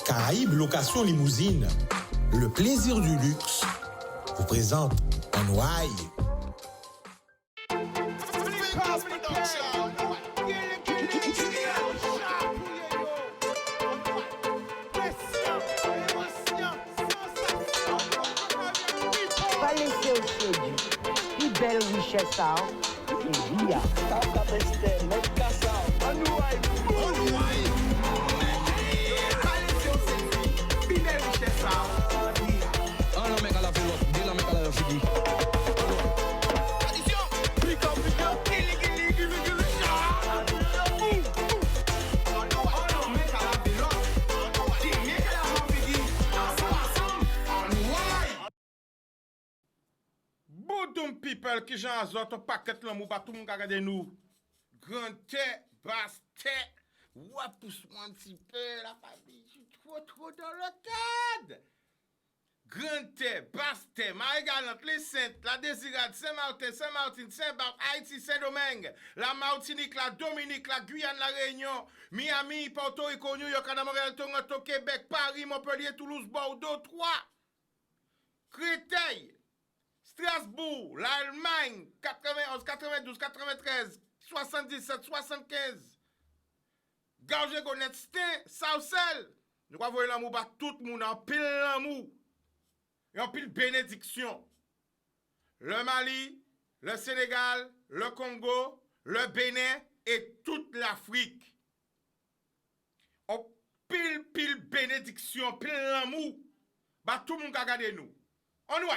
Caraïbes Location Limousine, le plaisir du luxe, vous présente en Ouaille. Pas laisser au séduit, plus belle richesse, c'est via. Boudoum people qui j'en azot au paquet l'amour pas tout le monde regarde nous. Grand tête, basse tête. Ouais, pousse-moi un petit peu la famille, je suis trop dans le cadre. Grand tête, basse tête, Marie-Galante, les Saintes, la Désirade, Saint-Martin, Saint-Martin, Saint-Barth, Haïti, Saint-Domingue, la Martinique, la Dominique, la Guyane, la Réunion, Miami, Porto Rico, New York, Canada, Montréal, Toronto, Québec, Paris, Montpellier, Toulouse, Bordeaux, Troyes, Créteil, Strasbourg, l'Allemagne, 91, 92, 93, 77, 75, Garge Gonnet, Stein, Saucel. Nous avons voir l'amour par tout le monde, en pile l'amour, et en pile bénédiction. Le Mali, le Sénégal, le Congo, le Bénin et toute l'Afrique. En pile bénédiction, pile l'amour, bah tout le monde a regardé nous. On y va.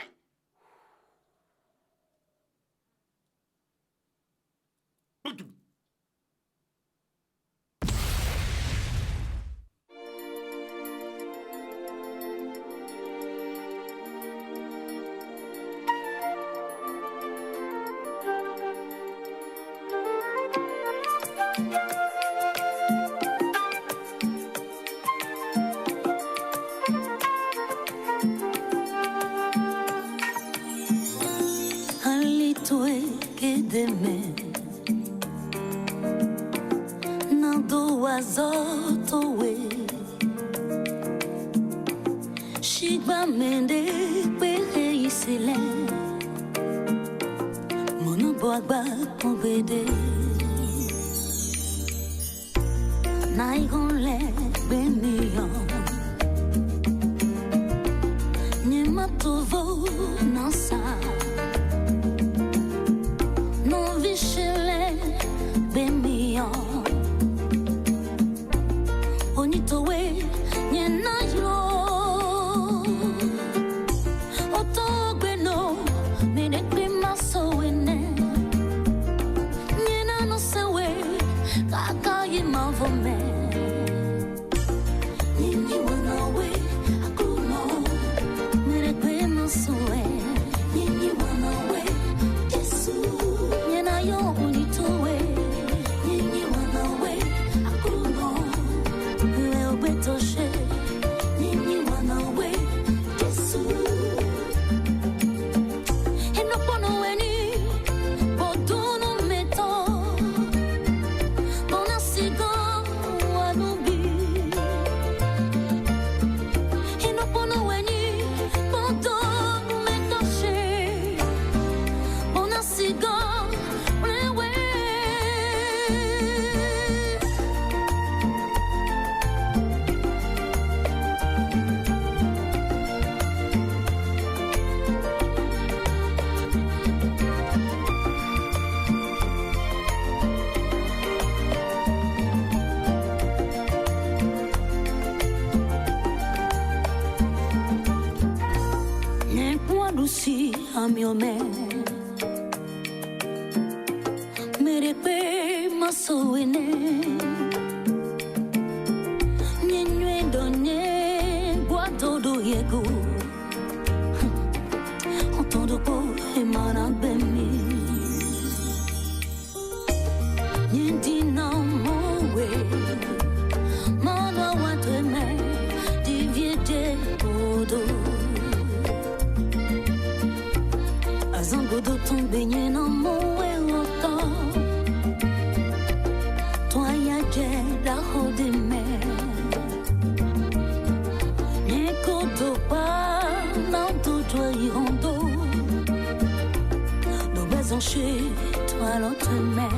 chez toi l'autre main.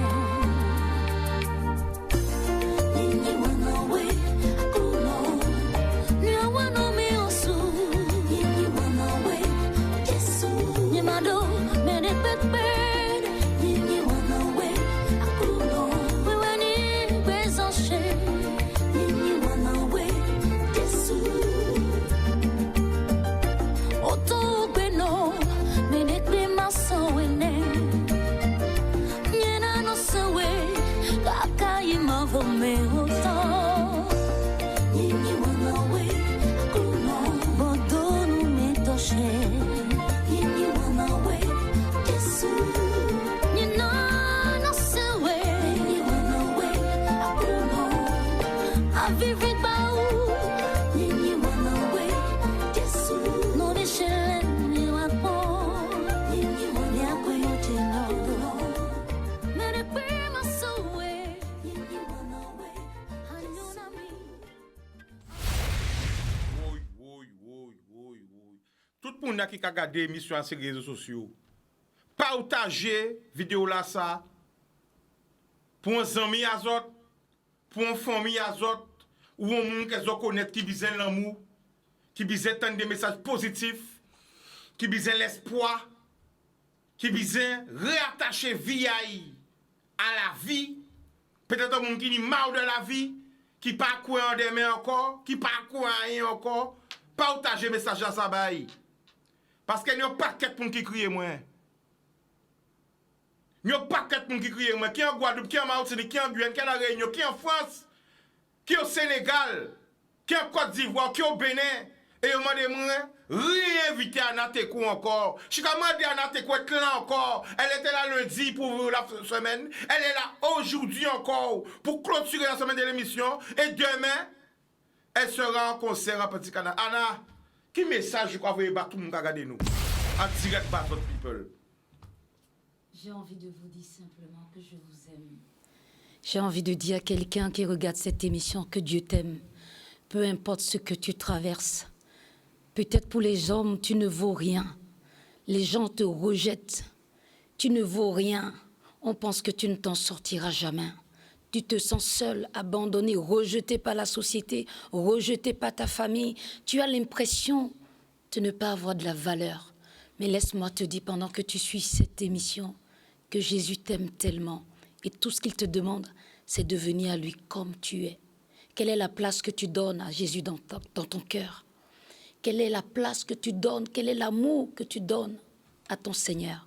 Tout le monde qui a regardé l'émission sur les réseaux sociaux, partagez vidéo là ça pour un ami à autres, pour une famille à autres, ou un monde qui connaît qui besoin l'amour, qui besoin tant des messages positifs, qui besoin l'espoir, qui besoin réattacher vie à la vie. Peut-être un monde qui est marre de la vie, qui pas quoi en demain encore, qui pas quoi rien encore, partagez message à ça bail. Parce qu'il n'y a pas de monde qui crie moins. Il n'y a pas de monde qui crie moins. Qui est en Guadeloupe, qui est en Martinique, qui est en Guyane, qui est en Réunion, qui est en France, qui est au Sénégal, qui est en Côte d'Ivoire, qui est au Bénin. Et il m'a demandé, réinviter Anna Tekou encore. Je suis demandé Anna Tekou être là encore. Elle était là lundi pour la semaine. Elle est là aujourd'hui encore pour clôturer la semaine de l'émission. Et demain, elle sera en concert à Petit Canada. Anna, quel message je crois que vous avez tout le monde regarder nous? En direct par votre people. J'ai envie de vous dire simplement que je vous aime. J'ai envie de dire à quelqu'un qui regarde cette émission que Dieu t'aime. Peu importe ce que tu traverses. Peut-être pour les hommes, tu ne vaux rien. Les gens te rejettent. Tu ne vaux rien. On pense que tu ne t'en sortiras jamais. Tu te sens seul, abandonné, rejeté par la société, rejeté par ta famille. Tu as l'impression de ne pas avoir de la valeur. Mais laisse-moi te dire, pendant que tu suis cette émission, que Jésus t'aime tellement. Et tout ce qu'il te demande, c'est de venir à lui comme tu es. Quelle est la place que tu donnes à Jésus dans ton cœur? Quelle est la place que tu donnes? Quel est l'amour que tu donnes à ton Seigneur?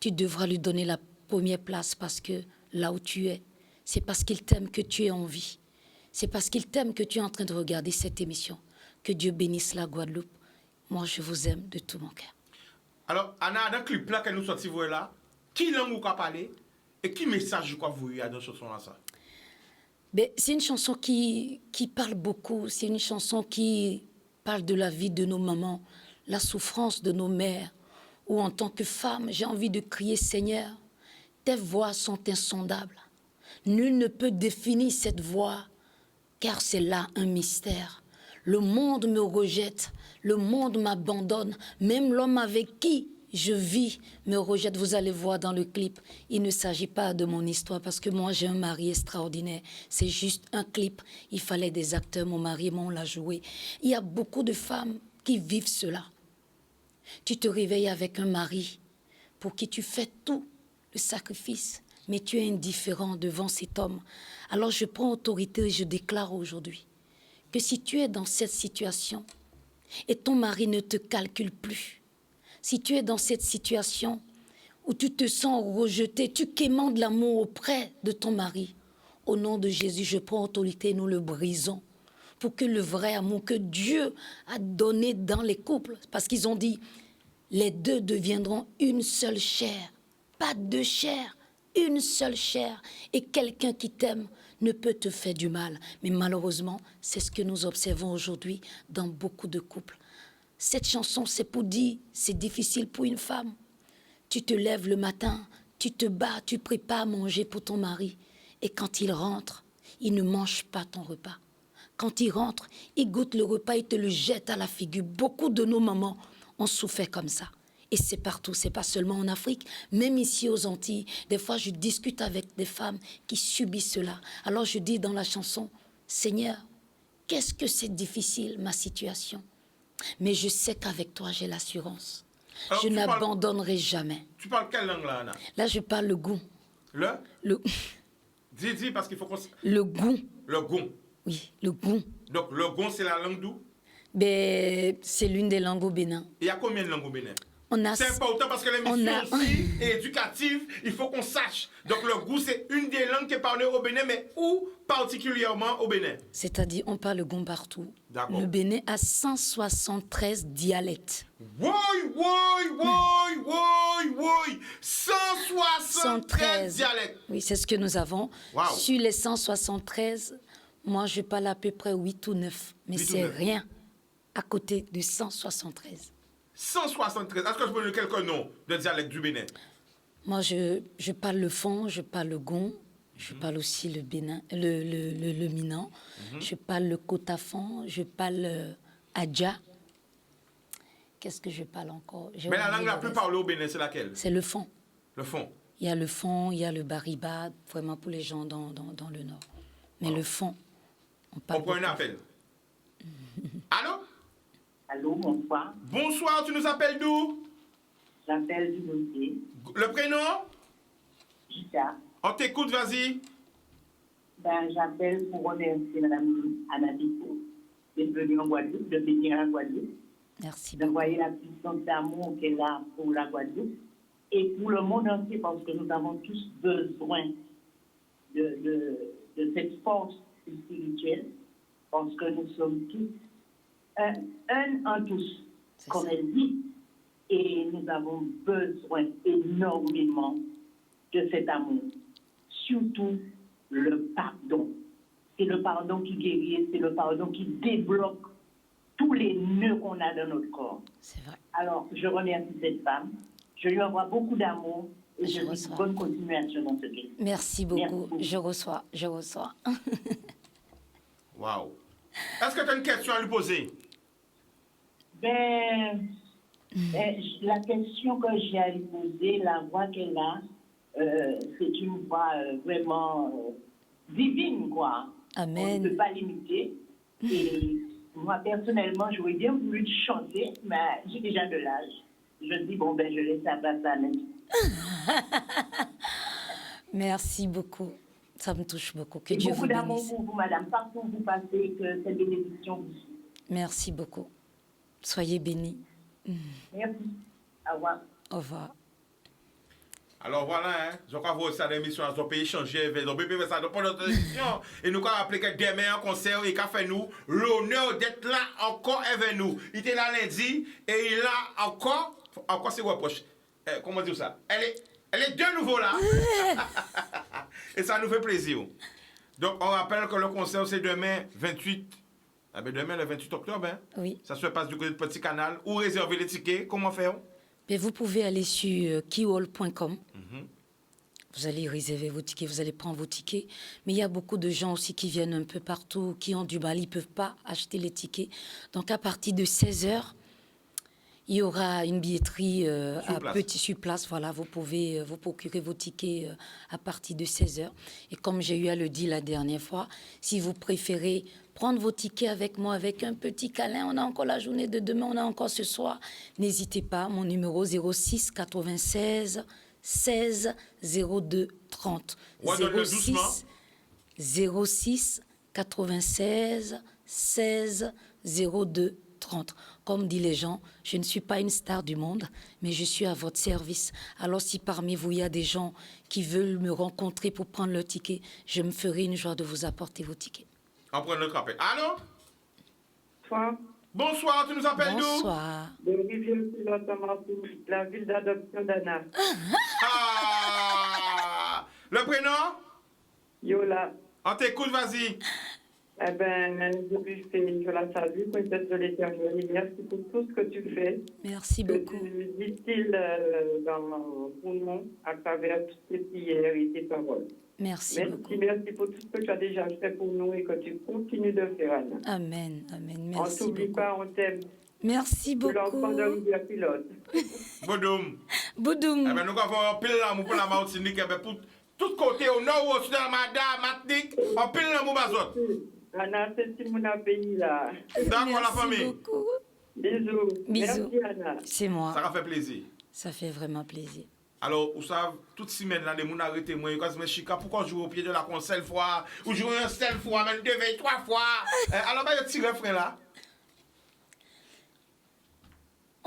Tu devras lui donner la première place parce que là où tu es, c'est parce qu'il t'aime que tu es en vie. C'est parce qu'il t'aime que tu es en train de regarder cette émission. Que Dieu bénisse la Guadeloupe. Moi, je vous aime de tout mon cœur. Alors, Anna, dans le clip là que nous sortons là, qui langue vous a parlé et qui message je crois vous y a dans ce chanson là ça? Ben, c'est une chanson qui parle beaucoup. C'est une chanson qui parle de la vie de nos mamans, la souffrance de nos mères. Ou en tant que femme, j'ai envie de crier, Seigneur, tes voix sont insondables. Nul ne peut définir cette voix, car c'est là un mystère. Le monde me rejette, le monde m'abandonne, même l'homme avec qui je vis me rejette. Vous allez voir dans le clip, il ne s'agit pas de mon histoire parce que moi j'ai un mari extraordinaire. C'est juste un clip, il fallait des acteurs, mon mari, on l'a joué. Il y a beaucoup de femmes qui vivent cela. Tu te réveilles avec un mari pour qui tu fais tout le sacrifice, mais tu es indifférent devant cet homme. Alors je prends autorité et je déclare aujourd'hui que si tu es dans cette situation et ton mari ne te calcule plus, si tu es dans cette situation où tu te sens rejeté, tu quémandes l'amour auprès de ton mari, au nom de Jésus, je prends autorité et nous le brisons pour que le vrai amour que Dieu a donné dans les couples, parce qu'ils ont dit, les deux deviendront une seule chair, pas deux chairs, une seule chair. Et quelqu'un qui t'aime ne peut te faire du mal. Mais malheureusement, c'est ce que nous observons aujourd'hui dans beaucoup de couples. Cette chanson, c'est pour dire, c'est difficile pour une femme. Tu te lèves le matin, tu te bats, tu prépares à manger pour ton mari. Et quand il rentre, il ne mange pas ton repas. Quand il rentre, il goûte le repas, il te le jette à la figure. Beaucoup de nos mamans ont souffert comme ça. Et Et c'est partout, c'est pas seulement en Afrique, même ici aux Antilles. Des fois, je discute avec des femmes qui subissent cela. Alors je dis dans la chanson, Seigneur, qu'est-ce que c'est difficile, ma situation. Mais je sais qu'avec toi, j'ai l'assurance. Alors, Je tu parles- n'abandonnerai jamais. Tu parles quelle langue là, Anna? Là, je parle le goût. Le Le, Dis parce qu'il faut qu'on... le goût, Le gon. oui, le goût. Donc, le gon, c'est la langue d'où? Ben, c'est l'une des langues au Bénin. Il y a combien de langues au Bénin? On a, C'est important parce que on l'émission a- aussi est éducative, il faut qu'on sache. Donc le goût, c'est une des langues qui est parlée au Bénin, mais où particulièrement au Bénin? c'est-à-dire, on parle le goût partout. D'accord. Le Bénin a 173 dialectes. Woy, woy, woy, woy, woy! 173 dialectes. Oui, c'est ce que nous avons. Wow. Sur les 173, moi, je parle à peu près 8 ou 9. Mais 8 ou c'est 9. rien à côté de 173. 173. Est-ce que je peux donner quelques noms de dialectes du Bénin? Moi, je parle le fon, je parle le gon, je parle aussi le bénin, le minant, je parle le kotafon, je parle adja. Qu'est-ce que je parle encore? J'ai Mais la oublié langue la le plus reste. parlée au Bénin, c'est laquelle? C'est le fon. Le fond. Il y a le fon, il y a le bariba, vraiment pour les gens dans le nord. Mais le fon, on parle On prend un beaucoup. appel. Allô? Allô, bonsoir. Bonsoir, tu nous appelles d'où? J'appelle du dossier. Le prénom? Gita. On t'écoute, vas-y. Ben, j'appelle pour remercier Mme Anabito d'être venue en Guadeloupe, de venir à la Guadeloupe, Merci de beaucoup. voyer la puissance d'amour qu'elle a pour la Guadeloupe et pour le monde entier, parce que nous avons tous besoin de cette force spirituelle, parce que nous sommes tous un en tous, C'est comme ça. elle dit, et nous avons besoin énormément de cet amour. Surtout le pardon. C'est le pardon qui guérit, c'est le pardon qui débloque tous les nœuds qu'on a dans notre corps. C'est vrai. Alors, je remercie cette femme. Je lui envoie beaucoup d'amour et Je je lui reçois. dis bonne continuation dans ce cas. Merci beaucoup. Merci. Je reçois, je reçois. Waouh. Est-ce que tu as une question à lui poser? La question que j'ai à lui poser, la voix qu'elle a, c'est une voix vraiment divine, quoi. Amen. On ne peut pas l'imiter. Et moi, personnellement, j'aurais bien voulu chanter, mais j'ai déjà de l'âge. Je dis, bon, ben, je laisse la place à Nancy. Merci beaucoup. Ça me touche beaucoup. Que Et Dieu beaucoup vous d'amour bénisse. pour vous, madame. Partout où vous passez, que cette bénédiction vous suive. Merci beaucoup. Soyez bénis. Merci. Au revoir. Au revoir. Alors voilà, hein, je crois que ça l'émission, on peut échanger avec nous, peut ça pendant notre émission, et nous avons appelé que demain un concert, et qu'a fait nous l'honneur d'être là encore avec nous. Il était là lundi, et il a encore c'est reproche. Comment dire ça? Elle est de nouveau là. Et ça nous fait plaisir. Donc on rappelle que le concert c'est demain 28. Ah ben demain le 28 octobre, hein? Oui. Ça se passe du côté de Petit Canal. Où réserver les tickets? Comment faire? Mais vous pouvez aller sur keyhall.com. Vous allez réserver vos tickets, vous allez prendre vos tickets. Mais il y a beaucoup de gens aussi qui viennent un peu partout, qui ont du mal, ils ne peuvent pas acheter les tickets. Donc à partir de 16h, il y aura une billetterie sur place. Voilà, vous pouvez vous procurer vos tickets à partir de 16h. Et comme j'ai eu à le dire la dernière fois, si vous préférez prendre vos tickets avec moi, avec un petit câlin, on a encore la journée de demain, on a encore ce soir, n'hésitez pas, mon numéro 06 96 16 02 30. Redonne-le doucement. 06 96 16 02 30. Comme disent les gens, je ne suis pas une star du monde, mais je suis à votre service. Alors si parmi vous, il y a des gens qui veulent me rencontrer pour prendre leur ticket, je me ferai une joie de vous apporter vos tickets. On prend notre appel. Allô? Bonsoir. Bonsoir, tu nous appelles d'où? Bonsoir. De Rivière-sur-Lot, la ville d'adoption d'Anna. Ah! Le prénom? Yola. On t'écoute, vas-y. Eh bien, je la salue, princesse de l'éternel. Et merci pour tout ce que tu fais. Merci Que beaucoup. tu distilles pour nous à travers toutes tes prières et tes paroles. Merci beaucoup. Merci pour tout ce que tu as déjà fait pour nous et que tu continues de faire, Anna. Amen, amen. On ne Merci t'oublie beaucoup. pas, on t'aime. Merci de l'enfant beaucoup. de rivière pilote. Bodoum. Boudoum. Eh ben, nous avons un pile l'amour pour la Martinique. Eh ben, pour tout côté, au nord, au sud, à Madame, Martinique, un pile l'amour bazot. Anna, c'est si mon pays là. D'accord, la Merci famille. beaucoup. Bisous. Bisous. Merci, Anna. C'est moi. Ça a fait plaisir. Ça fait vraiment plaisir. Alors, vous savez, toute semaine, là, les gens arrêtent moi. Ils disent, mais Chica, pourquoi jouer au pied de la console fois? Ou jouer un seul fois, même 2 veilles, 3 fois? Alors, ben, il y a un petit refrain là.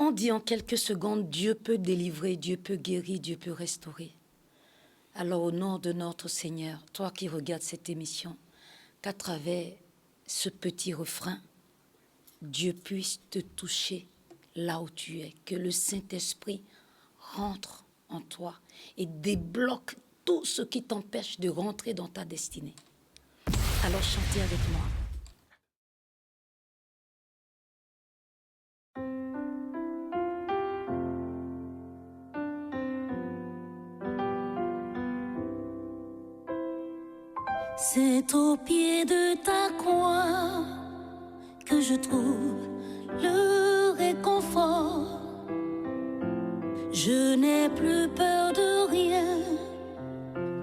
On dit en quelques secondes, Dieu peut délivrer, Dieu peut guérir, Dieu peut restaurer. Alors au nom de notre Seigneur, toi qui regardes cette émission, qu'à travers ce petit refrain, Dieu puisse te toucher là où tu es, que le Saint-Esprit rentre en toi et débloque tout ce qui t'empêche de rentrer dans ta destinée. Alors chantez avec moi. C'est au pied de ta croix que je trouve le réconfort. Je n'ai plus peur de rien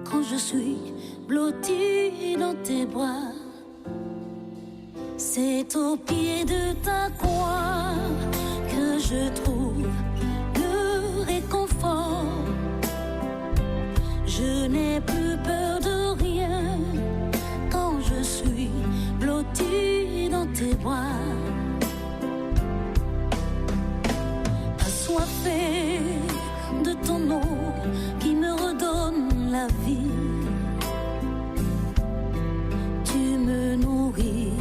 quand je suis blottie dans tes bras. C'est au pied de ta croix que je trouve le réconfort. Je n'ai plus peur de rien quand je suis blottie dans tes bras. Assoiffée de ton eau qui me redonne la vie, tu me nourris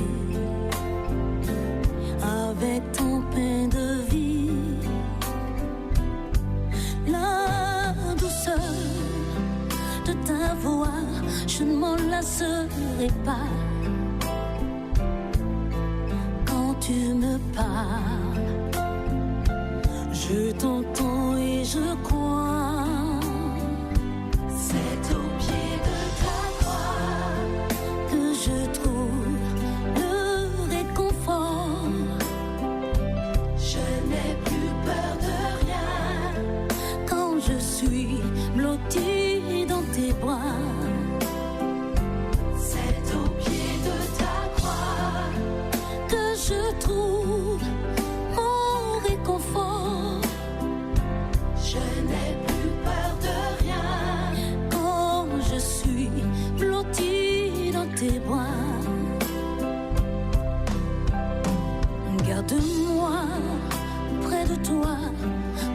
avec ton pain de vie. La douceur de ta voix, je ne m'en lasserai pas. Quand tu me parles, je t'entends et je crois. C'est au pied de ta croix que je trouve le réconfort. Je n'ai plus peur de rien quand je suis blottie dans tes bras. C'est au pied de ta croix que je trouve mon réconfort. Je n'ai plus peur de rien quand je suis blottie dans tes bras. Garde-moi près de toi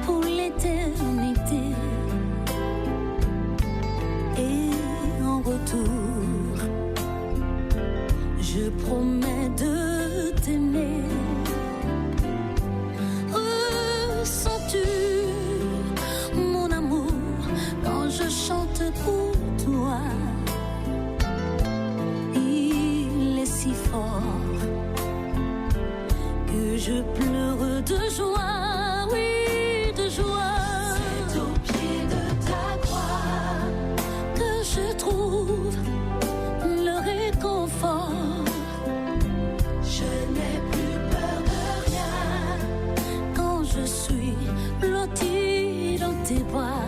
pour l'éternité. Et en retour, je promets de t'aimer. Ressens-tu mon amour quand je chante pour toi? Il est si fort que je pleure de joie, oui, de joie. C'est au pied de ta croix que je trouve le réconfort. Je n'ai plus peur de rien quand je suis blottie dans tes bras.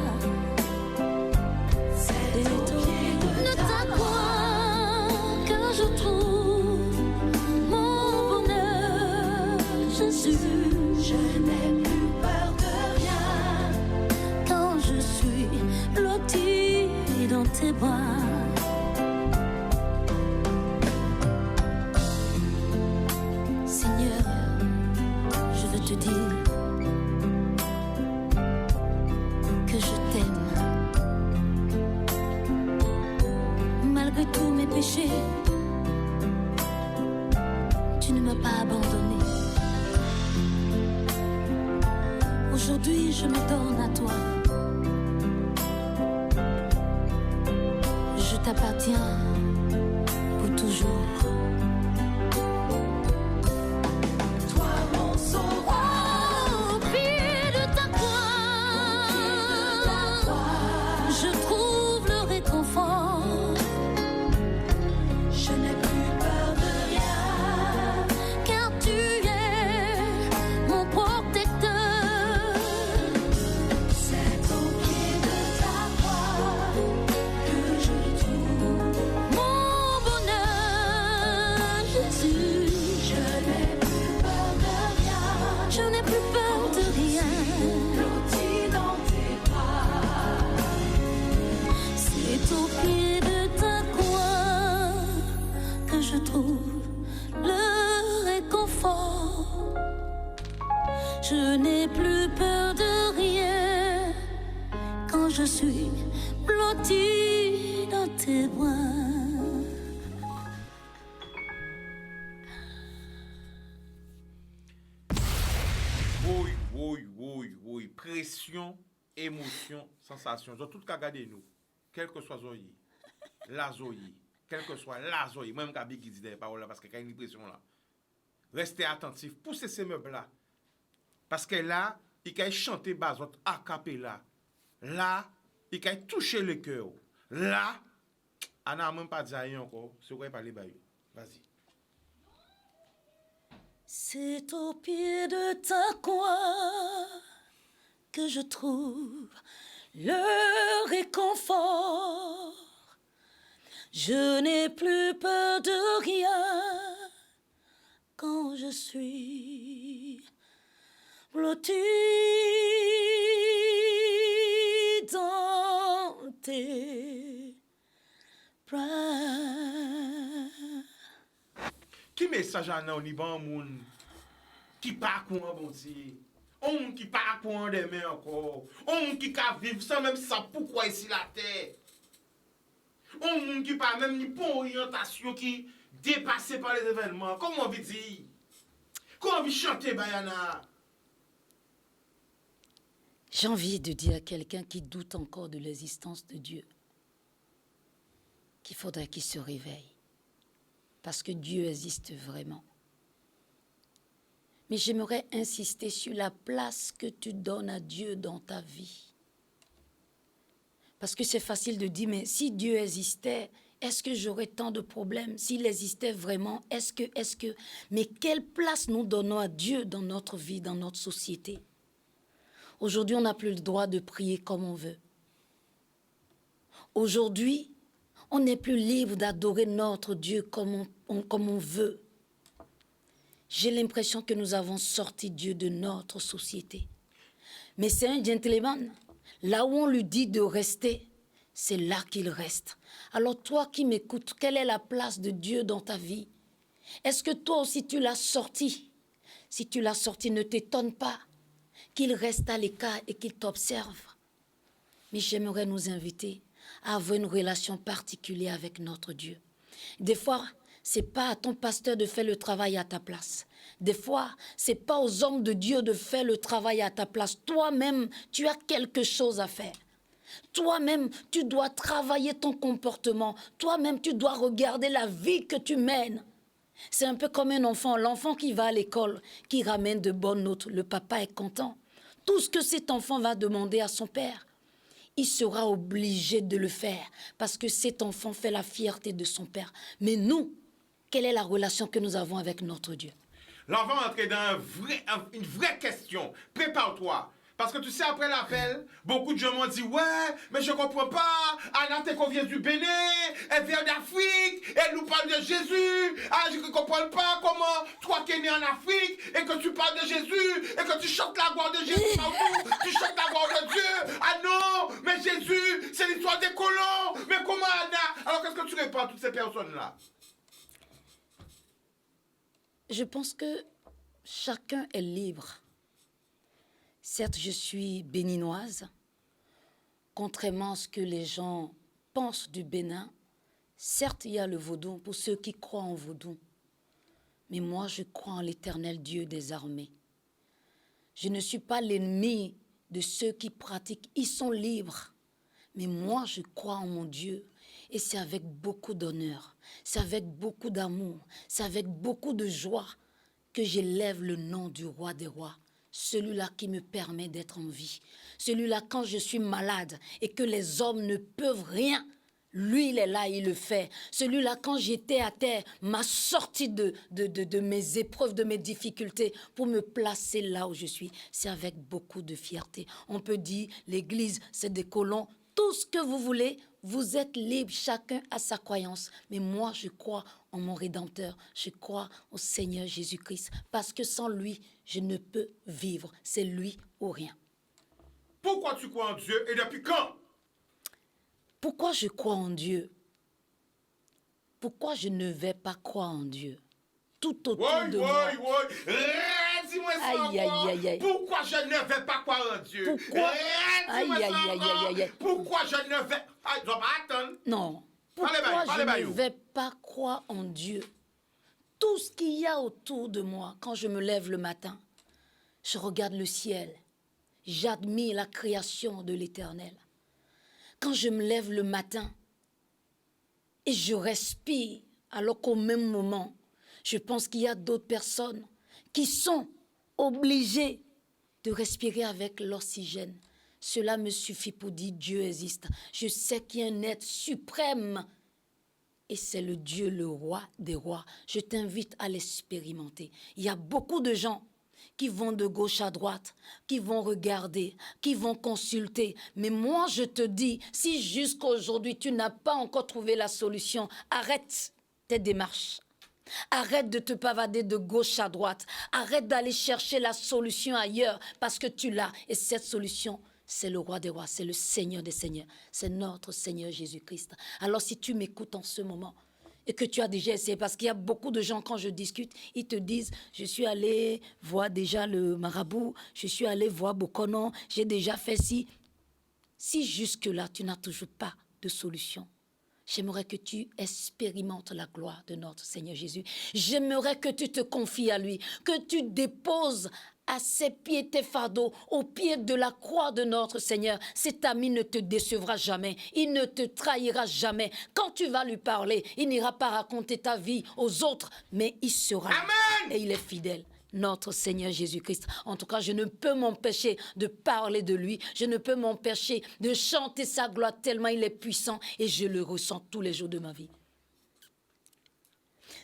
C'est au pied de ta croix que je trouve mon bonheur, Jésus. Je n'ai plus peur de rien quand je suis blottie dans tes bras. Seigneur, je veux te dire que je t'aime. Malgré tous mes péchés, tu ne m'as pas abandonné. Aujourd'hui, je me donne à toi. Je t'appartiens pour toujours. Toi, mon sauveur, au pied de ta croix, je trouve le réconfort. Je n'ai plus peur de rien, car tu es mon Je n'ai plus peur de rien. Blottie dans tes bras. C'est au pied de ta croix que je trouve le réconfort. Je n'ai plus peur de rien quand je suis blottie dans tes bras. Oui. Pression, émotion, sensation. Ils ont tout qu'à garder nous. Quel que soit Zoï, la Zoï, quel que soit la Zoï, même Gabi qui dit des paroles là, parce qu'il y a une pression là. Restez attentifs, poussez ces meubles là. Parce que là, il a chanté bazot a cappella. Là, il a touché le cœur. Là, on n'a même pas dit rien encore. C'est quoi parler baillot. Vas-y. C'est au pied de ta croix que je trouve le réconfort. Je n'ai plus peur de rien quand je suis blottie dans tes bras. Qui message à nous, Liban, moun qui pas courant bon Dieu, on qui pas courant demain encore, on qui ka vivre sans même ça pourquoi ici la terre, on qui pas même ni pour orientation qui dépassé par les événements, comment on veut dire, comment on veut chanter Bayana. J'ai envie de dire à quelqu'un qui doute encore de l'existence de Dieu qu'il faudrait qu'il se réveille. Parce que Dieu existe vraiment. Mais j'aimerais insister sur la place que tu donnes à Dieu dans ta vie. Parce que c'est facile de dire, mais si Dieu existait, est-ce que j'aurais tant de problèmes? S'il existait vraiment, est-ce que... Mais quelle place nous donnons à Dieu dans notre vie, dans notre société? Aujourd'hui, on n'a plus le droit de prier comme on veut. Aujourd'hui, on n'est plus libre d'adorer notre Dieu comme on veut. J'ai l'impression que nous avons sorti Dieu de notre société. Mais c'est un gentleman. Là où on lui dit de rester, c'est là qu'il reste. Alors toi qui m'écoutes, quelle est la place de Dieu dans ta vie? Est-ce que toi aussi tu l'as sorti? Si tu l'as sorti, ne t'étonne pas qu'il reste à l'écart et qu'il t'observe. Mais j'aimerais nous inviter à avoir une relation particulière avec notre Dieu. Des fois, c'est pas à ton pasteur de faire le travail à ta place. Des fois, c'est pas aux hommes de Dieu de faire le travail à ta place. Toi-même, tu as quelque chose à faire. Toi-même, tu dois travailler ton comportement. Toi-même, tu dois regarder la vie que tu mènes. C'est un peu comme un enfant. L'enfant qui va à l'école, qui ramène de bonnes notes, le papa est content. Tout ce que cet enfant va demander à son père, il sera obligé de le faire parce que cet enfant fait la fierté de son père. Mais nous, quelle est la relation que nous avons avec notre Dieu? L'enfant va entrer dans une vraie question. Prépare-toi. Parce que tu sais, après l'appel, beaucoup de gens m'ont dit, ouais, mais je comprends pas. Anna, t'es qu'on vient du Bénin, elle vient d'Afrique, elle nous parle de Jésus. Ah, je ne comprends pas comment toi qui es né en Afrique et que tu parles de Jésus et que tu chantes la gloire de Jésus partout, tu chantes la gloire de Dieu. Ah non, mais Jésus, c'est l'histoire des colons. Mais comment Anna? Alors qu'est-ce que tu réponds à toutes ces personnes-là? Je pense que chacun est libre. Certes, je suis béninoise. Contrairement à ce que les gens pensent du Bénin, certes, il y a le vaudou pour ceux qui croient en vaudou. Mais moi, je crois en l'Éternel Dieu des armées. Je ne suis pas l'ennemi de ceux qui pratiquent. Ils sont libres. Mais moi, je crois en mon Dieu. Et c'est avec beaucoup d'honneur, c'est avec beaucoup d'amour, c'est avec beaucoup de joie que j'élève le nom du roi des rois. Celui-là qui me permet d'être en vie. Celui-là, quand je suis malade et que les hommes ne peuvent rien, lui, il est là, il le fait. Celui-là, quand j'étais à terre, m'a sorti de mes épreuves, de mes difficultés pour me placer là où je suis. C'est avec beaucoup de fierté. On peut dire, l'église, c'est des colons. Tout ce que vous voulez, Vous êtes libre, chacun a sa croyance. Mais moi, je crois en mon Rédempteur. Je crois au Seigneur Jésus-Christ. Parce que sans lui, je ne peux vivre. C'est lui ou rien. Pourquoi tu crois en Dieu et depuis quand? Pourquoi je crois en Dieu? Pourquoi je ne vais pas croire en Dieu? Tout autour de moi. Dis-moi ça Aïe, encore. aïe, aïe, aïe. Pourquoi je ne vais pas croire en Dieu? Pourquoi? Dis-moi Aïe, ça aïe, aïe, encore. aïe, aïe. Pourquoi je ne vais... Ah, je dois pas attendre. Non. Parlez Pourquoi bas, je parlez ne bas, vais pas croire en Dieu? Tout ce qu'il y a autour de moi, quand je me lève le matin, je regarde le ciel. J'admire la création de l'Éternel. Quand je me lève le matin et je respire, alors qu'au même moment, je pense qu'il y a d'autres personnes qui sont obligées de respirer avec l'oxygène. Cela me suffit pour dire Dieu existe. Je sais qu'il y a un être suprême et c'est le Dieu, le roi des rois. Je t'invite à l'expérimenter. Il y a beaucoup de gens qui vont de gauche à droite, qui vont regarder, qui vont consulter. Mais moi, je te dis, si jusqu'à aujourd'hui, tu n'as pas encore trouvé la solution, arrête tes démarches. Arrête de te pavader de gauche à droite. Arrête d'aller chercher la solution ailleurs parce que tu l'as. Et cette solution, c'est le roi des rois, c'est le Seigneur des seigneurs. C'est notre Seigneur Jésus-Christ. Alors si tu m'écoutes en ce moment et que tu as déjà essayé, parce qu'il y a beaucoup de gens, quand je discute, ils te disent, je suis allé voir déjà le marabout, je suis allé voir Bokonon, j'ai déjà fait ci. Si jusque-là, tu n'as toujours pas de solution, j'aimerais que tu expérimentes la gloire de notre Seigneur Jésus. J'aimerais que tu te confies à lui, que tu déposes à ses pieds tes fardeaux, au pied de la croix de notre Seigneur. Cet ami ne te décevra jamais, il ne te trahira jamais. Quand tu vas lui parler, il n'ira pas raconter ta vie aux autres, mais il sera là. Amen. Et il est fidèle. Notre Seigneur Jésus-Christ. En tout cas, je ne peux m'empêcher de parler de lui. Je ne peux m'empêcher de chanter sa gloire tellement il est puissant et je le ressens tous les jours de ma vie.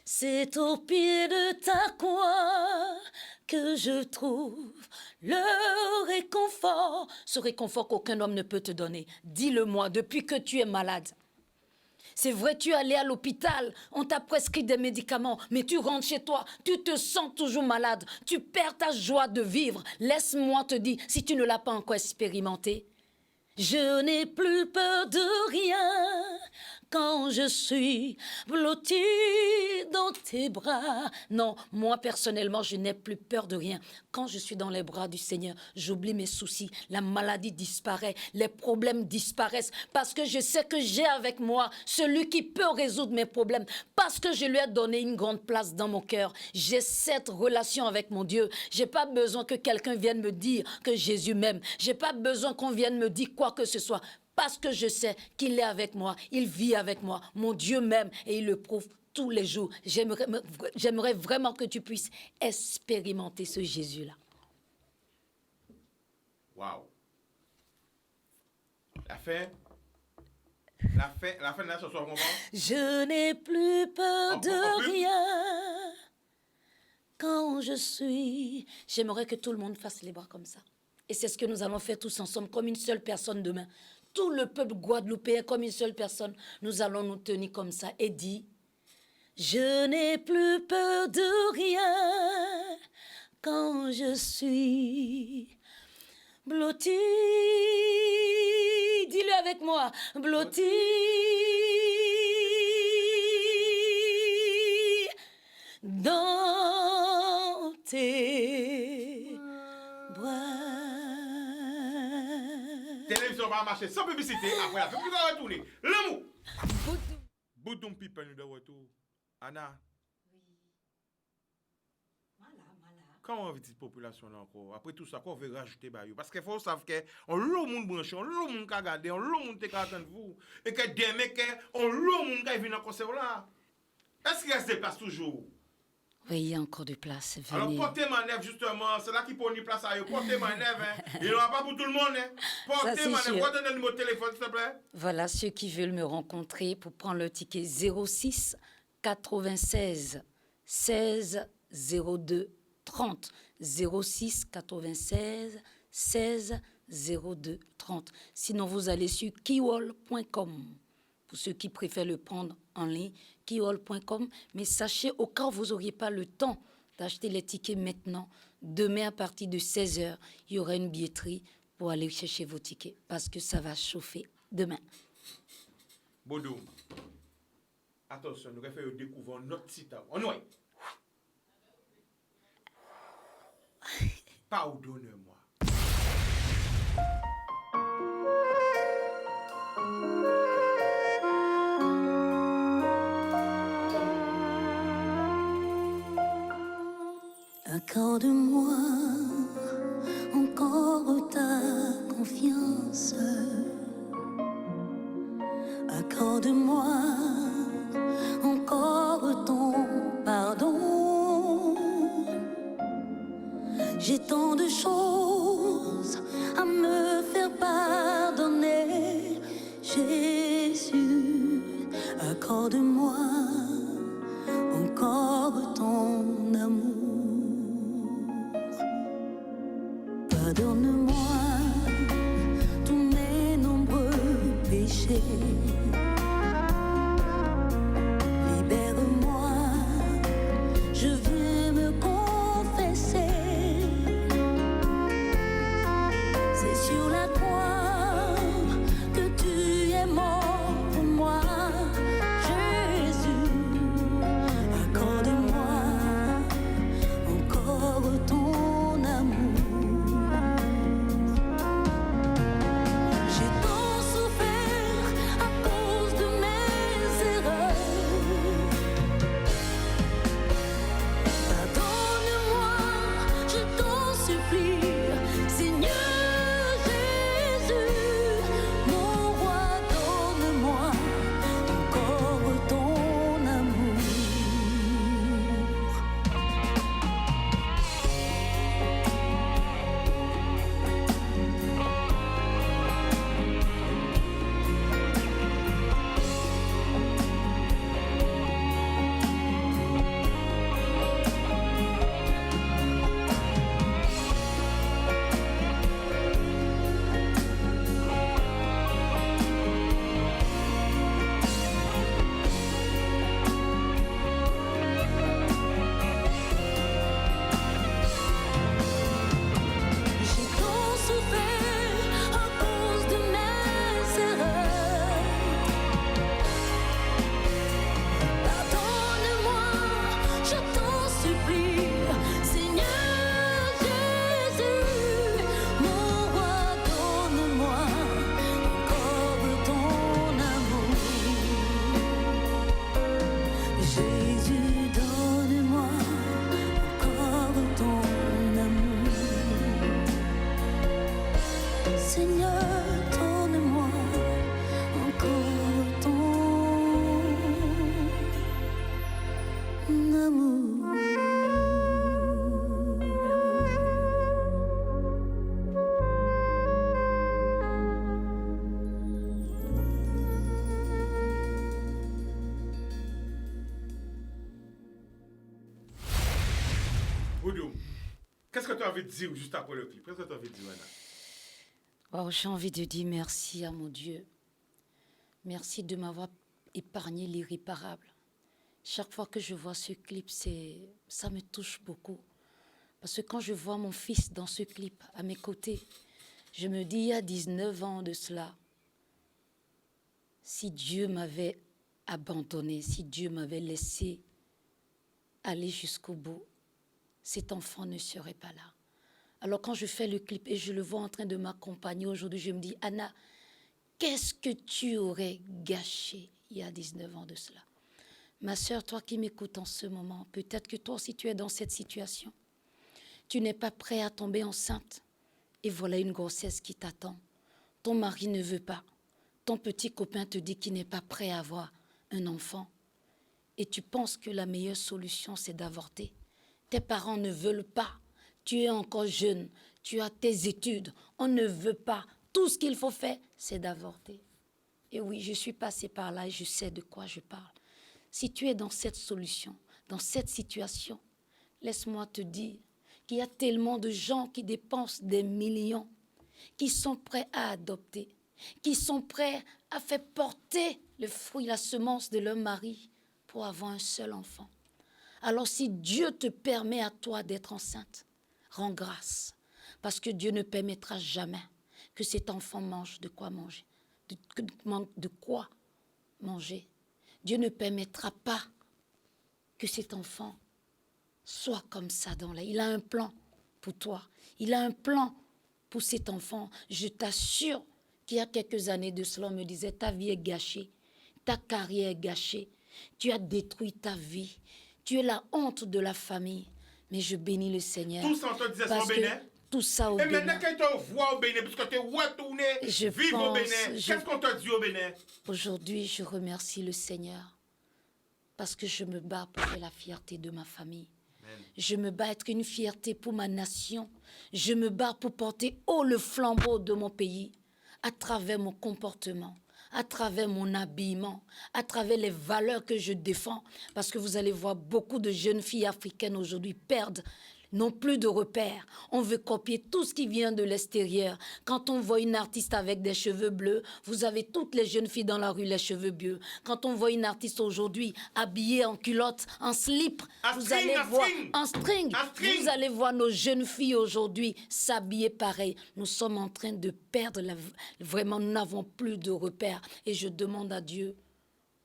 C'est au pied de ta croix que je trouve le réconfort. Ce réconfort qu'aucun homme ne peut te donner. Dis-le-moi depuis que tu es malade. C'est vrai, tu es allé à l'hôpital, on t'a prescrit des médicaments, mais tu rentres chez toi, tu te sens toujours malade, tu perds ta joie de vivre. Laisse-moi te dire, si tu ne l'as pas encore expérimenté, je n'ai plus peur de rien quand je suis blottie dans tes bras. Non, moi personnellement, je n'ai plus peur de rien. Quand je suis dans les bras du Seigneur, j'oublie mes soucis, la maladie disparaît, les problèmes disparaissent, parce que je sais que j'ai avec moi celui qui peut résoudre mes problèmes, parce que je lui ai donné une grande place dans mon cœur. J'ai cette relation avec mon Dieu. J'ai pas besoin que quelqu'un vienne me dire que Jésus m'aime. J'ai pas besoin qu'on vienne me dire quoi que ce soit. Parce que je sais qu'il est avec moi, il vit avec moi. Mon Dieu m'aime et il le prouve tous les jours. J'aimerais vraiment que tu puisses expérimenter ce Jésus-là. Waouh. La fin de la chanson, on comprend? Je n'ai plus peur de rien quand je suis... J'aimerais que tout le monde fasse les bras comme ça. Et c'est ce que nous allons faire tous ensemble, comme une seule personne demain. Tout le peuple guadeloupéen, comme une seule personne, nous allons nous tenir comme ça et dire, je n'ai plus peur de rien quand je suis blottie. Dis-le avec moi, blottie dans tes bras. Télévision va marcher sans publicité. Après la publicité va retourner. L'amour. Boudoum people nous de retour. Anna. Comment vit cette population là encore? Après tout ça, qu'on veut rajouter bah, parce qu'il faut savoir qu'on l'eau monde branché, on l'eau monde qui regarder, on l'eau monde qui attend vous et que demain on l'eau monde qui vient dans concert là. Est-ce qu'il se déplace toujours? Oui, il y a encore de place. Venez. Alors, portez manœuvre, justement, c'est là qui pose une place à eux. Portez manœuvre, hein. Il n'y en aura pas pour tout le monde, hein. Portez manœuvre, portez le numéro de téléphone, s'il te plaît. Voilà, ceux qui veulent me rencontrer pour prendre le ticket 06 96 16 02 30. 06 96 16 02 30. Sinon, vous allez sur kiwol.com. pour ceux qui préfèrent le prendre en ligne, kiol.com. Mais sachez, au cas où vous n'auriez pas le temps d'acheter les tickets maintenant, demain à partir de 16h, il y aura une billetterie pour aller chercher vos tickets parce que ça va chauffer demain. Bodo, attention, nous allons faire découvrir notre site. On y Pardonne-moi. Accorde-moi encore ta confiance. Accorde-moi encore ton pardon. J'ai tant de choses à me faire pardonner. Jésus, accorde-moi encore ton amour. Pardonne-moi tous mes nombreux péchés. Libère-moi, je viens me confesser. C'est sur la croix que tu es mort pour moi. Jésus, accorde-moi encore ton amour. J'ai tant souffert à cause de mes erreurs. Pardonne-moi, je t'en supplie, Seigneur Jésus, mon roi, donne-moi encore ton amour. J'ai tant souffert à cause de mes erreurs. Pardonne-moi, je t'en supplie, Seigneur Jésus, mon roi, donne-moi encore ton amour. Jésus, donne-moi encore ton amour. Seigneur, donne-moi encore ton amour. Bodo, qu'est-ce que tu as envie de dire juste après le clip? Qu'est-ce que tu as envie de dire maintenant? Wow, j'ai envie de dire merci à mon Dieu. Merci de m'avoir épargné l'irréparable. Chaque fois que je vois ce clip, ça me touche beaucoup. Parce que quand je vois mon fils dans ce clip, à mes côtés, je me dis, il y a 19 ans de cela, si Dieu m'avait abandonné, si Dieu m'avait laissé aller jusqu'au bout, cet enfant ne serait pas là. Alors quand je fais le clip et je le vois en train de m'accompagner aujourd'hui, je me dis, Anna, qu'est-ce que tu aurais gâché il y a 19 ans de cela? Ma sœur, toi qui m'écoutes en ce moment, peut-être que toi aussi tu es dans cette situation. Tu n'es pas prêt à tomber enceinte et voilà une grossesse qui t'attend. Ton mari ne veut pas. Ton petit copain te dit qu'il n'est pas prêt à avoir un enfant. Et tu penses que la meilleure solution, c'est d'avorter. Tes parents ne veulent pas. Tu es encore jeune. Tu as tes études. On ne veut pas. Tout ce qu'il faut faire, c'est d'avorter. Et oui, je suis passée par là et je sais de quoi je parle. Si tu es dans cette solution, dans cette situation, laisse-moi te dire qu'il y a tellement de gens qui dépensent des millions, qui sont prêts à adopter, qui sont prêts à faire porter le fruit, la semence de leur mari pour avoir un seul enfant. Alors si Dieu te permet à toi d'être enceinte, rends grâce. Parce que Dieu ne permettra jamais que cet enfant mange de quoi manger. De quoi manger. Dieu ne permettra pas que cet enfant soit comme ça dans l'air. Il a un plan pour toi. Il a un plan pour cet enfant. Je t'assure qu'il y a quelques années de cela, on me disait, ta vie est gâchée, ta carrière est gâchée, tu as détruit ta vie, tu es la honte de la famille. Mais je bénis le Seigneur. Tout ça, on te disait ça au Bénin? Tout ça au Et Bénin. maintenant, quand tu vois au Bénin, puisque tu es retourné vivre au Bénin, qu'est-ce qu'on te dit au Bénin? Aujourd'hui, je remercie le Seigneur parce que je me bats pour faire la fierté de ma famille. Amen. Je me bats être une fierté pour ma nation. Je me bats pour porter haut le flambeau de mon pays à travers mon comportement, à travers mon habillement, à travers les valeurs que je défends. Parce que vous allez voir, beaucoup de jeunes filles africaines aujourd'hui perdent, n'ont plus de repères. On veut copier tout ce qui vient de l'extérieur. Quand on voit une artiste avec des cheveux bleus, vous avez toutes les jeunes filles dans la rue, les cheveux bleus. Quand on voit une artiste aujourd'hui habillée en culotte, en slip, vous allez voir en string. Vous allez voir nos jeunes filles aujourd'hui s'habiller pareil. Nous sommes en train de perdre, vraiment, nous n'avons plus de repères. Et je demande à Dieu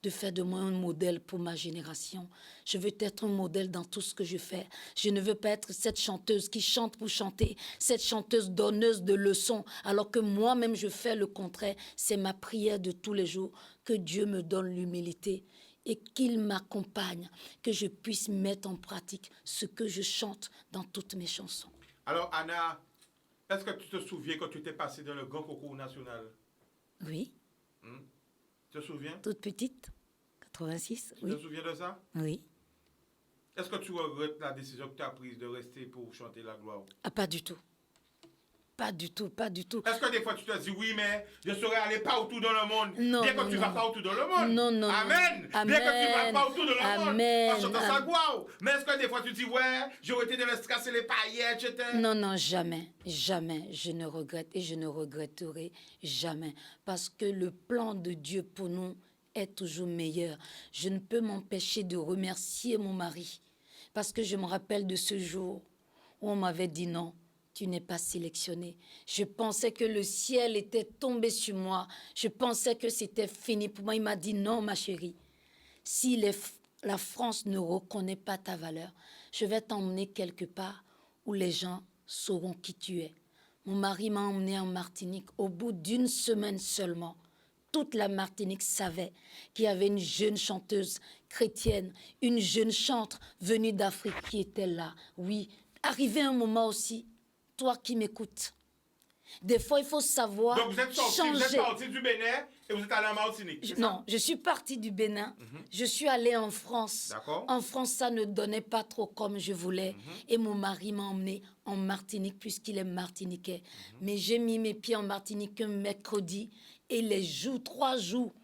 de faire de moi un modèle pour ma génération. Je veux être un modèle dans tout ce que je fais. Je ne veux pas être cette chanteuse qui chante pour chanter, cette chanteuse donneuse de leçons, alors que moi-même je fais le contraire. C'est ma prière de tous les jours, que Dieu me donne l'humilité et qu'il m'accompagne, que je puisse mettre en pratique ce que je chante dans toutes mes chansons. Alors Anna, est-ce que tu te souviens quand tu t'es passée dans le grand concours national? Oui. Tu te souviens? Toute petite, 86, oui. Tu te souviens de ça? Oui. Est-ce que tu regrettes la décision que tu as prise de rester pour chanter la gloire? Ah, pas du tout. Pas du tout, pas du tout. Est-ce que des fois tu te dis, oui, mais je serais allé partout dans le monde, non, bien que tu ne vas pas partout dans le monde? Non, non, Amen. Amen. Bien que tu ne vas pas partout dans le Amen. monde, en chantant sa gloire. Mais est-ce que des fois tu te dis, ouais, j'aurais été dans le strass et les paillettes, etc. Non, non, jamais, jamais. Je ne regrette et je ne regretterai jamais. Parce que le plan de Dieu pour nous est toujours meilleur. Je ne peux m'empêcher de remercier mon mari. Parce que je me rappelle de ce jour où on m'avait dit non. Tu n'es pas sélectionné. Je pensais que le ciel était tombé sur moi. Je pensais que c'était fini pour moi. Il m'a dit non, ma chérie. Si la France ne reconnaît pas ta valeur, je vais t'emmener quelque part où les gens sauront qui tu es. Mon mari m'a emmené en Martinique. Au bout d'une semaine seulement, toute la Martinique savait qu'il y avait une jeune chanteuse chrétienne, une jeune chantre venue d'Afrique qui était là. Oui, arrivé un moment aussi, toi qui m'écoutes, des fois il faut savoir changer. Donc vous êtes parti du Bénin et vous êtes allé en Martinique? Non, je suis partie du Bénin, je suis allée en France. D'accord. En France, ça ne donnait pas trop comme je voulais. Et mon mari m'a emmené en Martinique puisqu'il est martiniquais. Mais j'ai mis mes pieds en Martinique un mercredi et les jours, 3 jours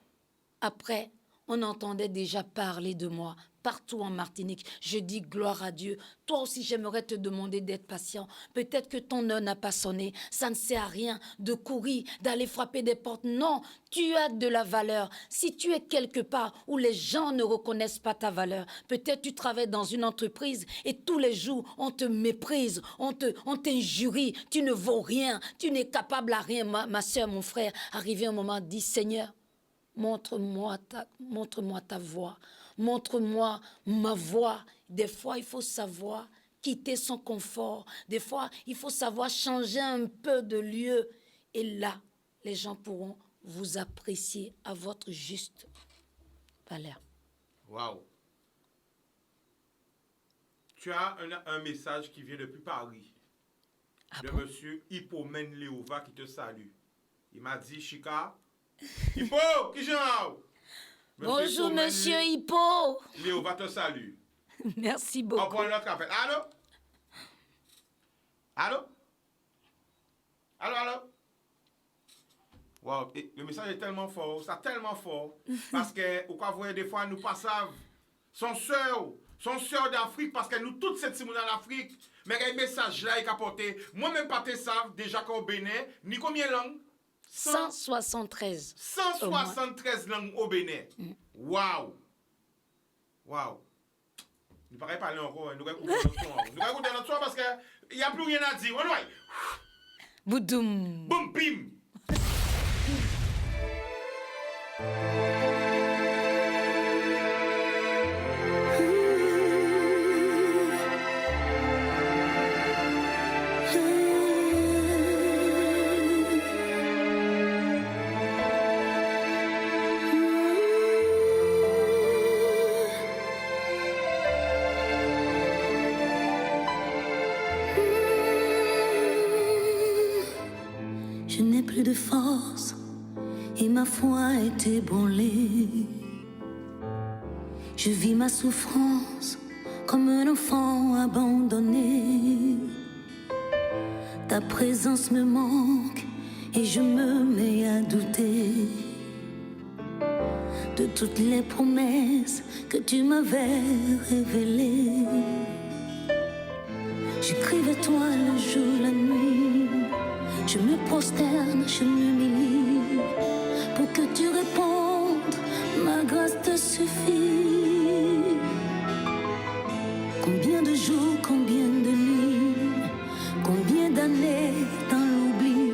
après, on entendait déjà parler de moi partout en Martinique. Je dis gloire à Dieu. Toi aussi, j'aimerais te demander d'être patient. Peut-être que ton heure n'a pas sonné. Ça ne sert à rien de courir, d'aller frapper des portes. Non, tu as de la valeur. Si tu es quelque part où les gens ne reconnaissent pas ta valeur, peut-être tu travailles dans une entreprise et tous les jours, on te méprise, on t'injurie. Tu ne vaux rien, tu n'es capable à rien. Ma soeur, mon frère, arrivé un moment, dit Seigneur, montre-moi ta voix. Montre-moi ma voix. Des fois, il faut savoir quitter son confort. Des fois, il faut savoir changer un peu de lieu. Et là, les gens pourront vous apprécier à votre juste valeur. Waouh. Tu as un message qui vient depuis Paris. De monsieur Hippomène Léova qui te salue. Il m'a dit, Chika, Hippo, qui j'en? Bonjour, monsieur Hippo. Léova te salue. Merci beaucoup. On prend notre appel. Allô? Allô? Allô, allô? Wow, le message est tellement fort, ça tellement fort. Parce que, vous voyez, des fois, nous passons, son sœur d'Afrique, parce que nous, toutes cette semaine en Afrique, mais il y a un message là, il a porté. Moi-même, pas te savent, déjà qu'au Bénin, ni combien de langues? 173. 173 langues au Bénin. Waouh! Waouh! Nous ne pouvons pas parler encore. Nous allons écouter notre son parce qu'il n'y a plus rien à dire. On va. Boudoum. Boum, bim! Je n'ai plus de force et ma foi est ébranlée. Je vis ma souffrance comme un enfant abandonné. Ta présence me manque et je me mets à douter de toutes les promesses que tu m'avais révélées. Je crie vers toi le jour, la nuit. Je me prosterne, je m'humilie pour que tu répondes, ma grâce te suffit. Combien de jours, combien de nuits, combien d'années dans l'oubli,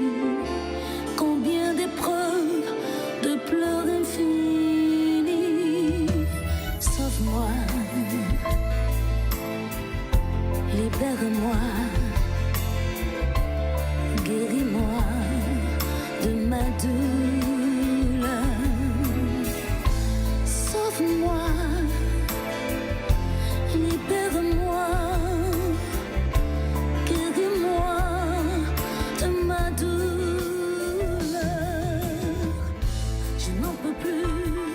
combien d'épreuves, de pleurs infinis. Sauve-moi, libère-moi. Guéris-moi de ma douleur. Sauve-moi, libère-moi. Guéris-moi de ma douleur. Je n'en peux plus,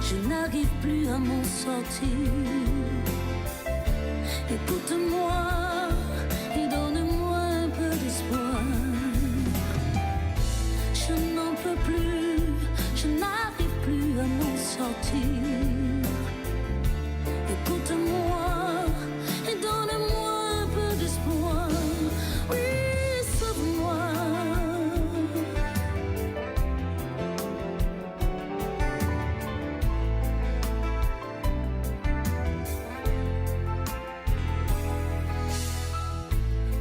je n'arrive plus à m'en sortir. Écoute-moi et donne-moi un peu d'espoir. Je n'en peux plus, je n'arrive plus à m'en sortir. Écoute-moi et donne-moi un peu d'espoir. Oui, sauve-moi.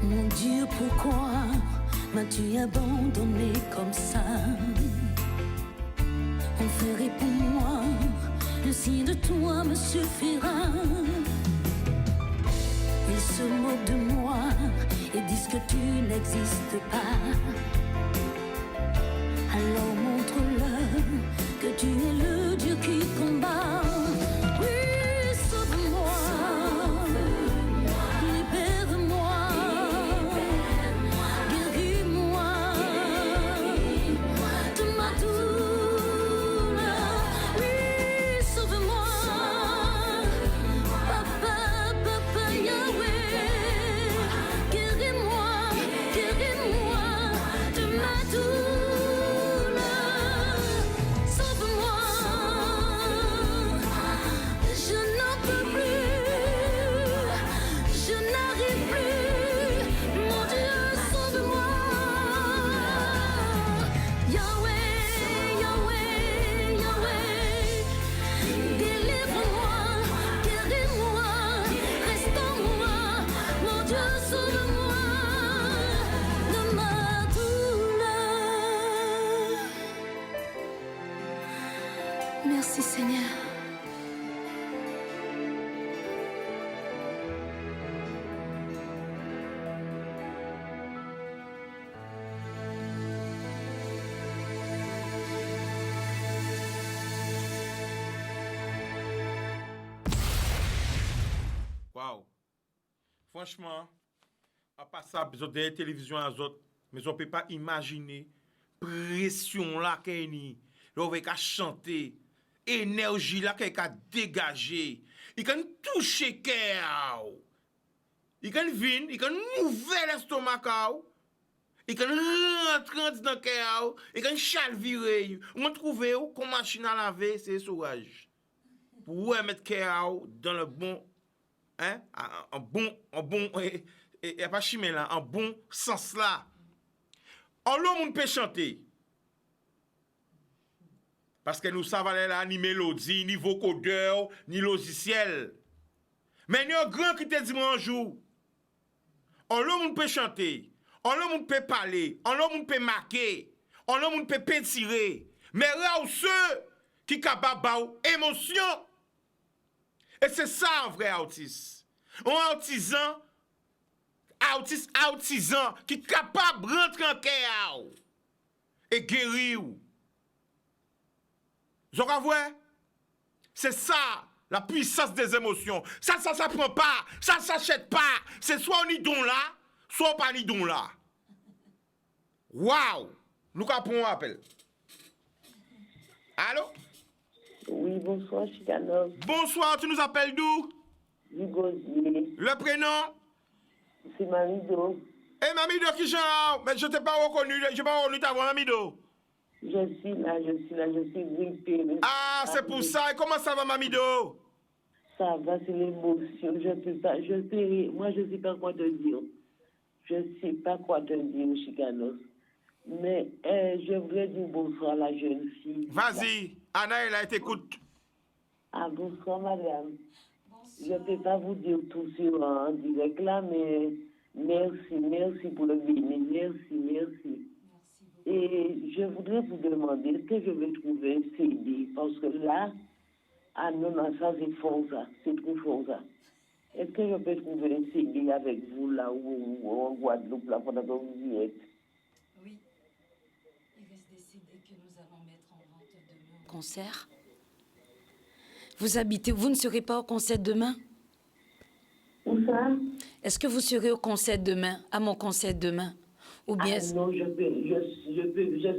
Mon Dieu, pourquoi m'as-tu abandonné comme ça? On ferait pour moi, le signe de toi me suffira. Ils se moquent de moi et disent que tu n'existes pas. Alors montre-leur que tu es le Dieu qui combat. Oui, sauve-moi, libère-moi. Guéris-moi de ma douleur. Oui, sauve-moi, Papa, Papa Yahweh. Guéris-moi, guéris-moi de ma douleur. Sauve-moi, je n'en peux plus, je n'arrive plus. Mon Dieu, sauve-moi. Yahweh, Yahweh, Yahweh. Délivre-moi, guéris-moi, restaure-moi. Mon Dieu, sauve-moi de ma douleur. Merci Seigneur. Waouh! Franchement, à part ça, besoin de la télévision à autres, mais on ne peut pas imaginer pression là qu'il y a, là on va chanter, énergie là qu'il a dégager, il can toucher cœur, il can venir, il can ouvrir l'estomac, il can rentrer dans le cœur, il can chalvirer, on trouve comme machine à laver, c'est sauvage. Pour mettre cœur dans le bon, hein, en bon, et pas chimé là, en bon sens là. Alors, l'homme peut chanter. Parce que nous savons là ni mélodie, ni vocodeur, ni logiciel. Mais il y a un grand qui te dit un jour. On l'homme peut chanter, on l'homme peut parler, on l'homme peut marquer, on l'homme peut pétirer. Mais là où ceux qui sont capables d'émotion. Et c'est ça un vrai autiste. Un autisant qui est capable de rentrer en cœur et guérir. Vous avez vu? C'est ça, la puissance des émotions. Ça prend pas, ça s'achète pas. C'est soit on y don là, soit pas ni don là. Waouh! Nous avons un appel. Allô? Oui, bonsoir, Chicanos. Bonsoir, tu nous appelles d'où? Du Gosier. Le prénom? C'est Mamido. Eh, Mamido, qui genre? Mais je t'ai pas reconnu, je n'ai pas reconnu ta voix, Mamido. Je suis là, je suis grippée. Ah, c'est pour ça. Et comment ça va, Mamido? Ça va, c'est l'émotion. Je peux pas, moi, je sais pas quoi te dire. Je sais pas quoi te dire, Chicanos. Mais je voudrais dire bonsoir à la jeune fille. Vas-y, Anna, elle a été écoute. Ah, bonsoir, madame. Je ne peux pas vous dire tout sur en direct là, mais merci pour le béni. Merci. Et je voudrais vous demander, est-ce que je vais trouver un CD? Parce que là, ah non, ça c'est fort ça, c'est trop fort ça. Est-ce que je peux trouver un CD avec vous là, ou en Guadeloupe, là, pendant que vous y êtes? Oui. Il reste des CD que nous allons mettre en vente demain au concert. Vous ne serez pas au concert demain? Où ça? Est-ce que vous serez au concert demain, à mon concert demain? Ou bien... Ah non, je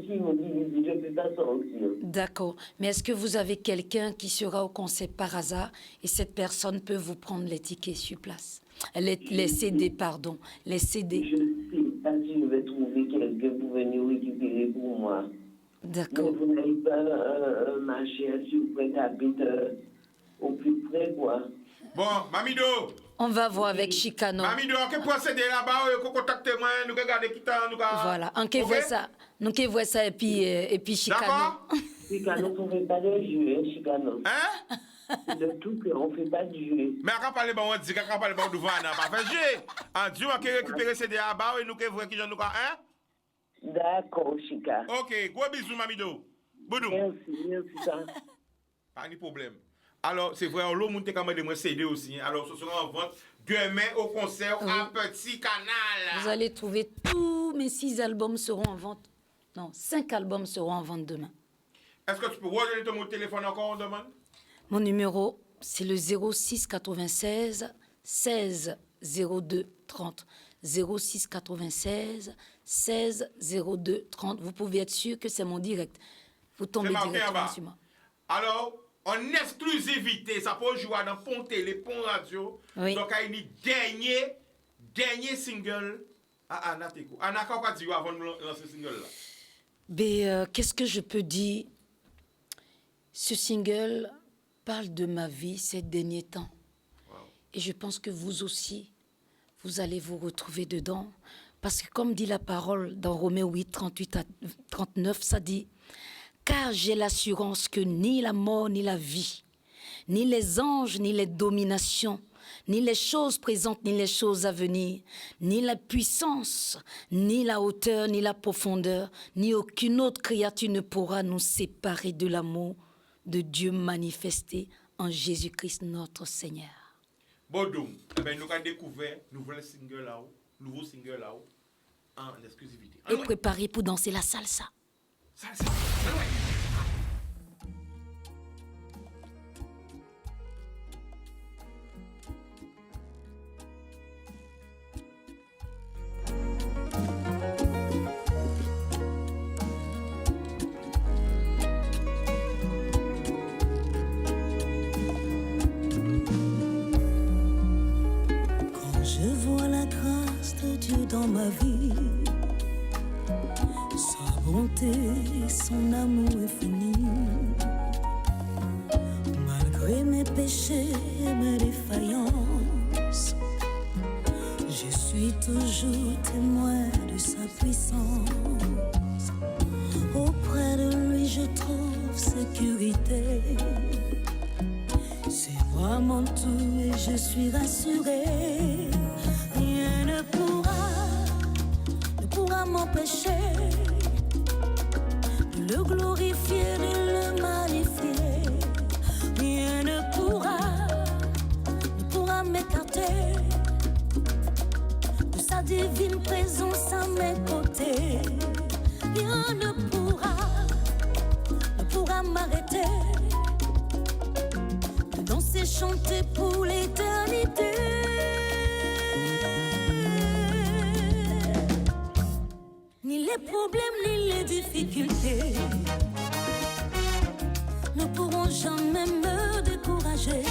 suis mobilisée, je ne peux pas sortir. D'accord. Mais est-ce que vous avez quelqu'un qui sera au concert par hasard et cette personne peut vous prendre les tickets sur place? Les CD, pardon. Les CD. Je ne sais pas si je vais trouver quelqu'un pour venir récupérer pour moi. D'accord. Mais vous n'avez pas un marché sur près d'habiter au plus près, quoi. Bon, Mamido. On va voir avec Chicano. Mamido, on peut procéder là-bas, contactez-moi, nous regardons qui t'en nous. Voilà, on peut voir ça. Nous pouvons voir ça et puis Chicano. D'accord? Chicano, on ne fait pas de jeu, Chicano. Hein? De tout que on ne fait pas de jeu. Mais quand on parle, on dit qu'on parle de devant, on n'a pas fait jeu. En Dieu, on peut récupérer ces là-bas et nous pouvons voir qui j'en nous hein? D'accord, Chica. Ok, gros bisous, Mamido. Boudou. Merci, ça. Pas de problème. Alors, c'est vrai, l'autre monde quand même de moi CD aussi. Alors, ce sera en vente demain au concert à Petit Canal. Vous allez trouver tous mes 6 albums seront en vente. Non, 5 albums seront en vente demain. Est-ce que tu peux redonner ton téléphone encore, on demande? Mon numéro, c'est le 06 96 16 02 30. 06 96 16 02 30. Vous pouvez être sûr que c'est mon direct. Vous tombez directement sur moi. Alors, en exclusivité, ça peut jouer dans Pont Télé, Pont Radio. Oui. Donc, il y a dernier single à Anna Teko. Anna, qu'est-ce que tu dis avant de lancer ce single-là? Mais qu'est-ce que je peux dire? Ce single parle de ma vie ces derniers temps. Wow. Et je pense que vous aussi, vous allez vous retrouver dedans. Parce que comme dit la parole dans Romains 8, 38 à 39, ça dit « Car j'ai l'assurance que ni la mort, ni la vie, ni les anges, ni les dominations, ni les choses présentes, ni les choses à venir, ni la puissance, ni la hauteur, ni la profondeur, ni aucune autre créature ne pourra nous séparer de l'amour de Dieu manifesté en Jésus-Christ notre Seigneur. » Bon, donc, nous avons découvert nouveau single là en exclusivité. Et préparez pour danser la salsa. Salsa. Dans ma vie, sa bonté, son amour infini. Malgré mes péchés et mes défaillances, je suis toujours témoin de sa puissance. Auprès de lui, je trouve ce avant tout et je suis rassurée. Rien ne pourra m'empêcher de le glorifier, de le magnifier. Rien ne pourra m'écarter de sa divine présence à mes côtés. Rien ne pourra m'arrêter de danser, chanter pour l'éternité. Ni les problèmes, ni les difficultés ne pourront jamais me décourager.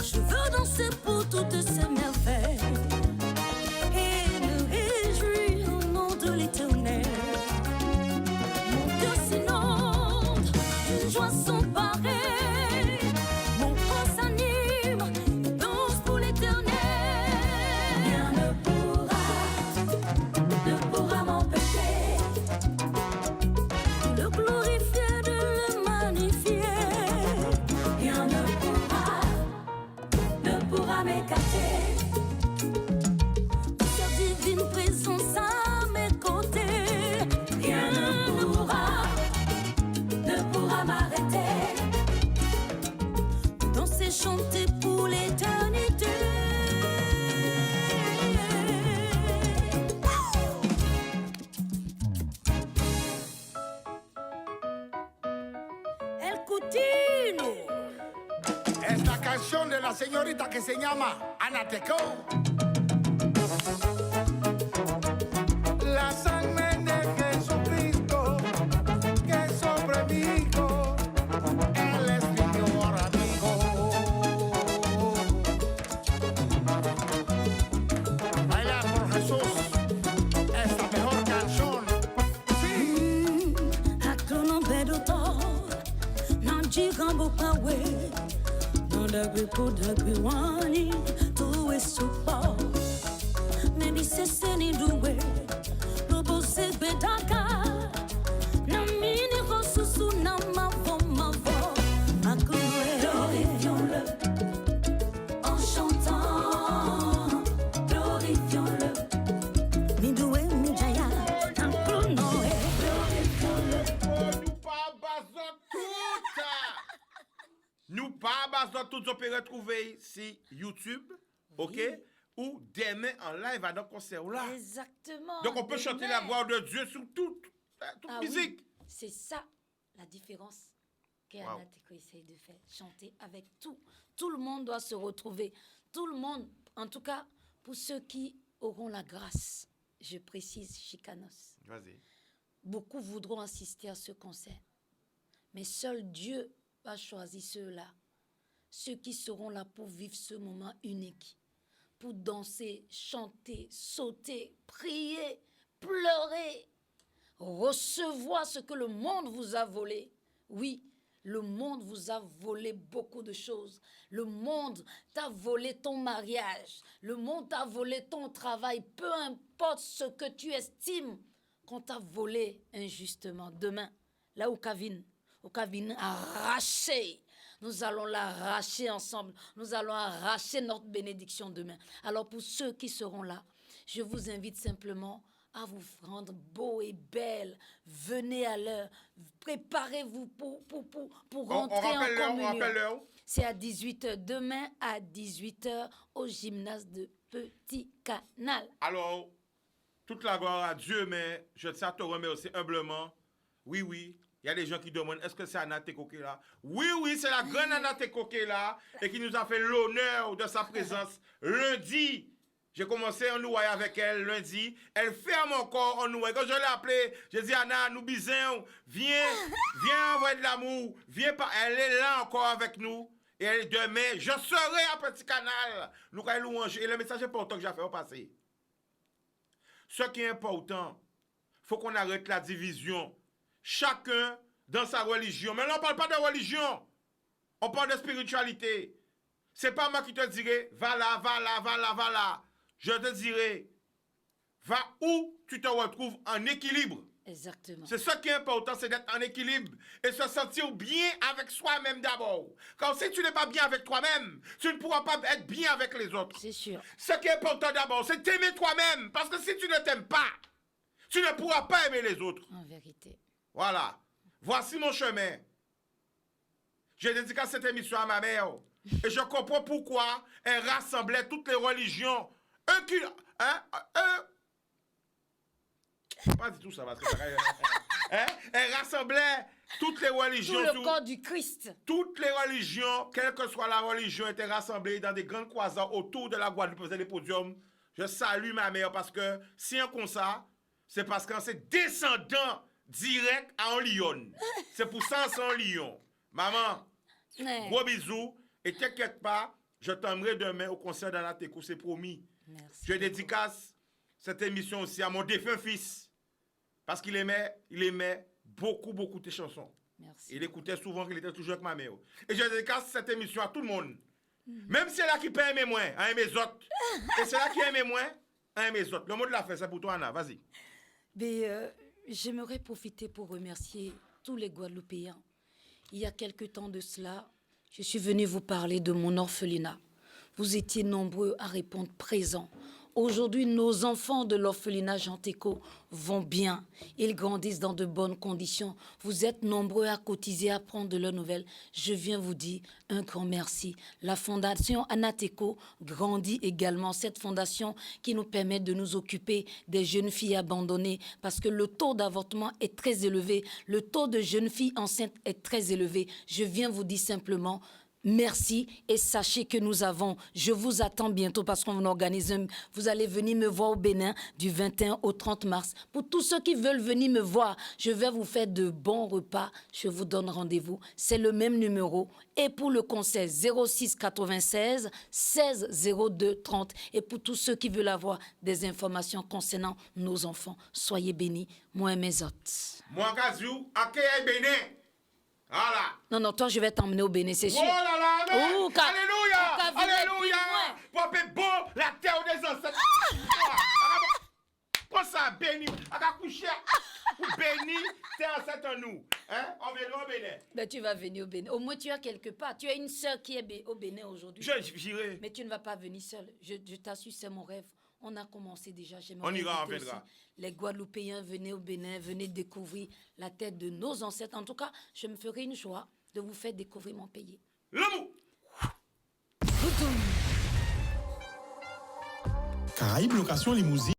Je veux danser pour toutes ces merveilles et me réjouir au nom de l'Éternel. Mon cœur s'inonde d'une joie sans pareille. Mon corps s'anime, il danse pour l'Éternel. Rien ne pourra m'empêcher de le glorifier, de le magnifier. Rien ne pourra m'écarter de sa divine présence à mes côtés. Rien ne pourra m'arrêter de danser, chanter pour l'éternité. El Cutino. Esta canción de la señorita que se llama Anateco. La sangre de Jesucristo que sobre mi hijo, Él es mi mejor amigo. Baila por Jesús, esta mejor canción. Sí. Aklonombedoto, Nanjigambokawe, Nondagrikodagriwani, Tuwe Supa, Neni Seseni Duwe, Lobo Sebedaka, Namini Rosusu Namavo Mavo, Aklowe, glorifions-le, en chantant, glorifions-le, Midoué Mijaya, Aklonoé, glorifions-le. Nous pas basons toutes on peut retrouver sur YouTube, ok? Ou demain en live à notre concert là. Exactement. Donc on peut chanter la gloire de Dieu sur toute musique. Oui, c'est ça la différence qu'Anna Teko essaye de faire. Chanter avec tout. Tout le monde doit se retrouver. Tout le monde, en tout cas, pour ceux qui auront la grâce, je précise, Chicanos. Vas-y. Beaucoup voudront assister à ce concert. Mais seul Dieu va choisir ceux-là. Ceux qui seront là pour vivre ce moment unique. Pour danser, chanter, sauter, prier, pleurer, recevoir ce que le monde vous a volé. Oui, le monde vous a volé beaucoup de choses. Le monde t'a volé ton mariage. Le monde t'a volé ton travail. Peu importe ce que tu estimes qu'on t'a volé injustement. Demain, là où Kavin a arraché, nous allons l'arracher ensemble. Nous allons arracher notre bénédiction demain. Alors pour ceux qui seront là, je vous invite simplement à vous rendre beau et belle. Venez à l'heure. Préparez-vous pour rentrer en communion. On rappelle l'heure. C'est à 18h. Demain à 18h au gymnase de Petit Canal. Alors, toute la gloire à Dieu, mais je tiens à te remercier humblement. Oui. Il y a des gens qui demandent, est-ce que c'est Anna Teko qui est là? Oui, c'est la grande Anna Teko qui est là et qui nous a fait l'honneur de sa présence lundi. J'ai commencé en nouaille avec elle lundi. Elle ferme encore en nouaille. Quand je l'ai appelée, j'ai dit, Anna, nous bisons, viens envoyer de l'amour. Elle est là encore avec nous. Et demain, je serai à Petit Canal. Nous allons louanger. Et le message important que j'ai fait passer. Ce qui est important, il faut qu'on arrête la division. Chacun dans sa religion. Mais là, on ne parle pas de religion. On parle de spiritualité. Ce n'est pas moi qui te dirai, va là. Je te dirai, va où tu te retrouves en équilibre. Exactement. C'est ça qui est important, c'est d'être en équilibre et se sentir bien avec soi-même d'abord. Car si tu n'es pas bien avec toi-même, tu ne pourras pas être bien avec les autres. C'est sûr. Ce qui est important d'abord, c'est t'aimer toi-même. Parce que si tu ne t'aimes pas, tu ne pourras pas aimer les autres. En vérité. Voilà. Voici mon chemin. J'ai dédié cette émission à ma mère. Et je comprends pourquoi elle rassemblait toutes les religions. Pas du tout ça, parce que elle rassemblait toutes les religions. Tout le corps du Christ. Toutes les religions, quelle que soit la religion, étaient rassemblées dans des grandes croisades autour de la Guadeloupe, faisait des podiums. Je salue ma mère parce que si on comme ça, c'est parce qu'on c'est descendant direct à un lion. C'est pour ça c'est un lion. Maman, Ouais. gros bisous. Et t'inquiète pas, je t'aimerai demain au concert d'Anateco, c'est promis. Merci. Je dédicace cette émission aussi à mon défunt fils. Parce qu'il aimait beaucoup tes chansons. Merci. Il écoutait souvent qu'il était toujours avec ma mère. Et je dédicace cette émission à tout le monde. Même c'est là qui peut aimer moins, à aimer les autres. Et c'est là qui aime moins, à aimer les autres. Le mot de la fin, c'est pour toi, Anna. Vas-y. Mais j'aimerais profiter pour remercier tous les Guadeloupéens. Il y a quelque temps de cela, je suis venue vous parler de mon orphelinat. Vous étiez nombreux à répondre présent. Aujourd'hui, nos enfants de l'orphelinat Jantéco vont bien. Ils grandissent dans de bonnes conditions. Vous êtes nombreux à cotiser, à prendre de leurs nouvelles. Je viens vous dire un grand merci. La fondation Anateco grandit également. Cette fondation qui nous permet de nous occuper des jeunes filles abandonnées parce que le taux d'avortement est très élevé. Le taux de jeunes filles enceintes est très élevé. Je viens vous dire simplement merci et sachez que nous avons, je vous attends bientôt parce qu'on organise, vous allez venir me voir au Bénin du 21 au 30 mars. Pour tous ceux qui veulent venir me voir, je vais vous faire de bons repas, je vous donne rendez-vous. C'est le même numéro. Et pour le concert 06 96 16 02 30. Et pour tous ceux qui veulent avoir des informations concernant nos enfants, soyez bénis. Moi et mes hôtes. Moi, Kazou, accueille Bénin. Voilà. Non, toi, je vais t'emmener au Bénin, c'est sûr. Oh là là, amen. Oh, Alléluia. Alléluia. Pour beau la terre des ancêtres. Prends ça, béni. À coucher. Béni, tes ancêtres en nous. Hein? On viendra au Bénin. Ben, tu vas venir au Bénin. Au moins, tu as quelque part. Tu as une sœur qui est au Bénin aujourd'hui. J'irai. Mais tu ne vas pas venir seule. Je t'assure, c'est mon rêve. On a commencé déjà. On ira, on viendra. Les Guadeloupéens, venez au Bénin, venez découvrir la tête de nos ancêtres. En tout cas, je me ferai une joie de vous faire découvrir mon pays. L'amour. Caraïbes Location Limousine.